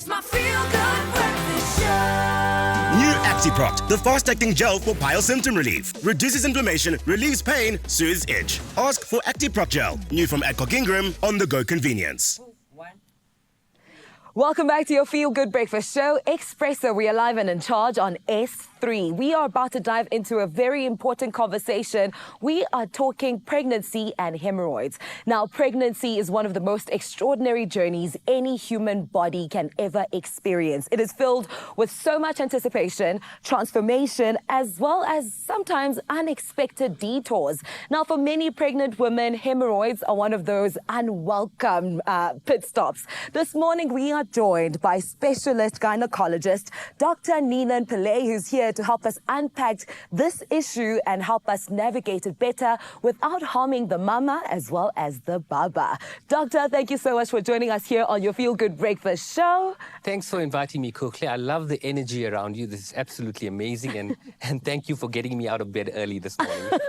It's my feel-good breakfast show. New ACTIPROCT, the fast-acting gel for bile symptom relief. Reduces inflammation, relieves pain, soothes itch. Ask for ACTIPROCT gel. New from Adcock Ingram, on-the-go convenience. Welcome back to your Feel Good Breakfast Show. Expresso, we are live and in charge on S3. We are about to dive into a very important conversation. We are talking pregnancy and hemorrhoids. Now, pregnancy is one of the most extraordinary journeys any human body can ever experience. It is filled with so much anticipation, transformation, as well as sometimes unexpected detours. Now, for many pregnant women, hemorrhoids are one of those unwelcome pit stops. This morning, we are joined by specialist gynecologist Dr. Ninan Pillay, who's here to help us unpack this issue and help us navigate it better without harming the mama as well as the baba. Doctor, thank you so much for joining us here on your Feel Good Breakfast Show. Thanks for inviting me, Kokle. I love the energy around you. This is absolutely amazing. And thank you for getting me out of bed early this morning.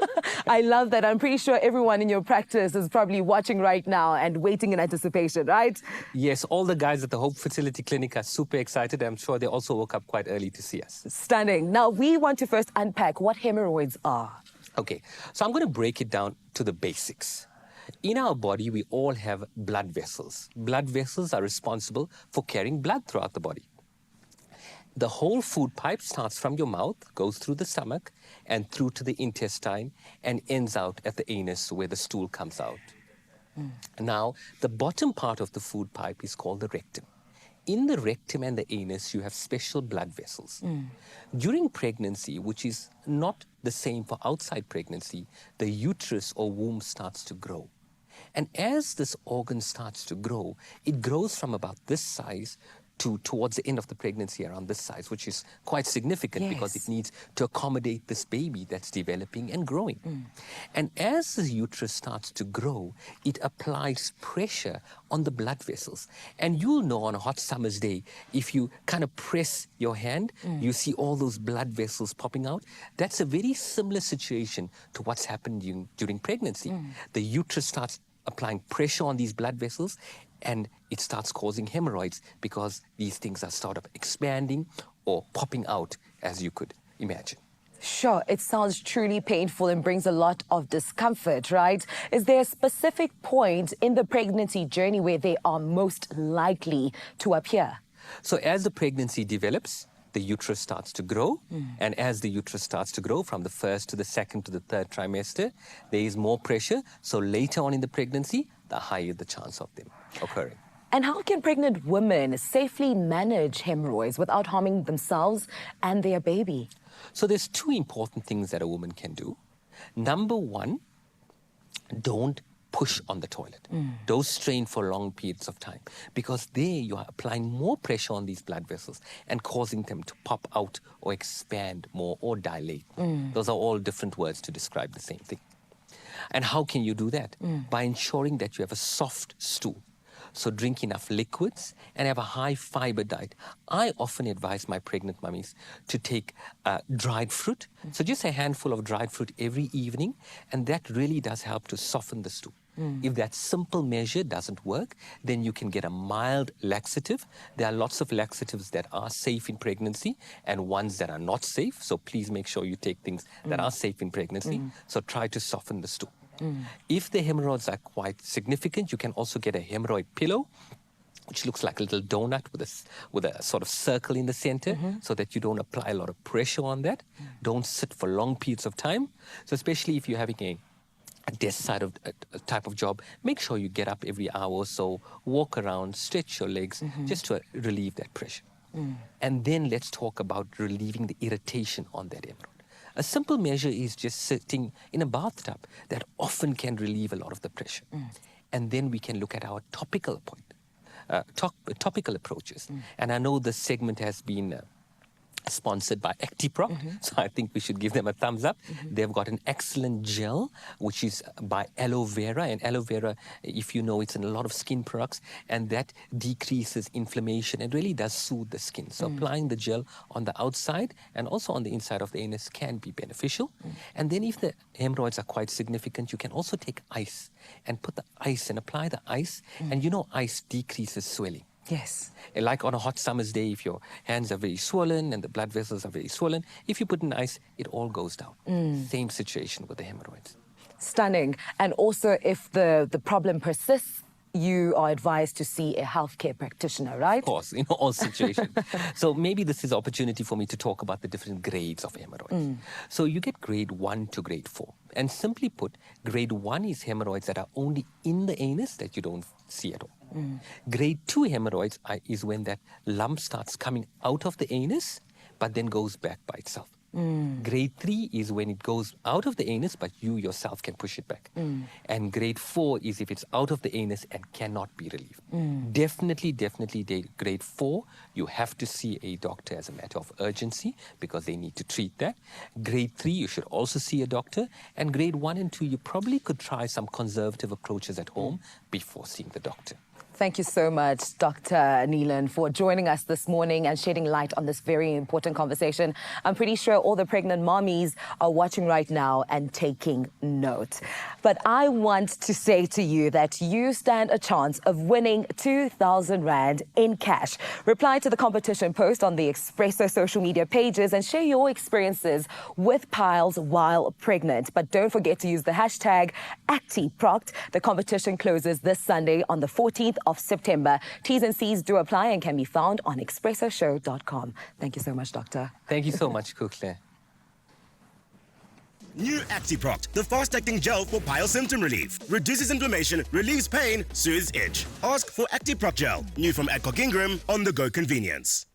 I love that. I'm pretty sure everyone in your practice is probably watching right now and waiting in anticipation, right? Yes, all the guys at the Hope Fertility Clinic are super excited. I'm sure they also woke up quite early to see us. Stunning. Now, we want to first unpack what hemorrhoids are. Okay, so I'm going to break it down to the basics. In our body, we all have blood vessels. Blood vessels are responsible for carrying blood throughout the body. The whole food pipe starts from your mouth, goes through the stomach, and through to the intestine, and ends out at the anus where the stool comes out. Now, the bottom part of the food pipe is called the rectum. In the rectum and the anus, you have special blood vessels. During pregnancy, which is not the same for outside pregnancy, the uterus or womb starts to grow. And as this organ starts to grow, it grows from about this size towards the end of the pregnancy around this size, which is quite significant because it needs to accommodate this baby that's developing and growing. And as the uterus starts to grow, it applies pressure on the blood vessels. And you'll know on a hot summer's day, if you kind of press your hand, you see all those blood vessels popping out. That's a very similar situation to what's happened during pregnancy. The uterus starts applying pressure on these blood vessels, and it starts causing hemorrhoids because these things are sort of expanding or popping out, as you could imagine. Sure, it sounds truly painful and brings a lot of discomfort, right? Is there a specific point in the pregnancy journey where they are most likely to appear? So as the pregnancy develops, the uterus starts to grow, and as the uterus starts to grow from the first to the second to the third trimester, there is more pressure. So later on in the pregnancy, the higher the chance of them occurring. And how can pregnant women safely manage hemorrhoids without harming themselves and their baby? So there's two important things that a woman can do. Number one, don't push on the toilet. Don't strain for long periods of time, because there you are applying more pressure on these blood vessels and causing them to pop out or expand more or dilate. Those are all different words to describe the same thing. And how can you do that? By ensuring that you have a soft stool. So drink enough liquids and have a high fiber diet. I often advise my pregnant mummies to take dried fruit. So just a handful of dried fruit every evening, and that really does help to soften the stool. If that simple measure doesn't work, then you can get a mild laxative. There are lots of laxatives that are safe in pregnancy and ones that are not safe. So please make sure you take things that are safe in pregnancy. So try to soften the stool. If the hemorrhoids are quite significant, you can also get a hemorrhoid pillow, which looks like a little donut with a sort of circle in the center, so that you don't apply a lot of pressure on that. Don't sit for long periods of time. So especially if you're having a desk side of a type of job, make sure you get up every hour or so, walk around, stretch your legs, just to relieve that pressure. And then let's talk about relieving the irritation on that hemorrhoid. A simple measure is just sitting in a bathtub. That often can relieve a lot of the pressure. And then we can look at our topical approaches. And I know this segment has been sponsored by ACTIPROCT, so I think we should give them a thumbs up. They've got an excellent gel, which is by aloe vera, and aloe vera, if you know, it's in a lot of skin products, and that decreases inflammation and really does soothe the skin. So applying the gel on the outside and also on the inside of the anus can be beneficial. And then if the hemorrhoids are quite significant, you can also take ice and put the ice and apply the ice, and you know ice decreases swelling. Yes. Like on a hot summer's day, if your hands are very swollen and the blood vessels are very swollen, if you put in ice, it all goes down. Same situation with the hemorrhoids. Stunning. And also, if the problem persists, you are advised to see a healthcare practitioner, right? Of course, in all situations. So maybe this is an opportunity for me to talk about the different grades of hemorrhoids. So you get grade 1 to grade 4. And simply put, grade 1 is hemorrhoids that are only in the anus that you don't see at all. Grade 2 hemorrhoids is when that lump starts coming out of the anus, but then goes back by itself. Grade 3 is when it goes out of the anus, but you yourself can push it back. And grade 4 is if it's out of the anus and cannot be relieved. Definitely, grade 4, you have to see a doctor as a matter of urgency because they need to treat that. Grade 3, you should also see a doctor. And grade 1 and 2, you probably could try some conservative approaches at home before seeing the doctor. Thank you so much, Dr. Neelan, for joining us this morning and shedding light on this very important conversation. I'm pretty sure all the pregnant mommies are watching right now and taking note. But I want to say to you that you stand a chance of winning 2,000 Rand in cash. Reply to the competition post on the Expresso social media pages and share your experiences with piles while pregnant. But don't forget to use the hashtag ACTIPROCT. The competition closes this Sunday on the 14th of September. T's and C's do apply and can be found on expressoshow.com. Thank you so much, Doctor. Thank you so much, Kukle. New ACTIPROCT, the fast-acting gel for bile symptom relief. Reduces inflammation, relieves pain, soothes itch. Ask for ACTIPROCT gel. New from Adcock Ingram, on-the-go convenience.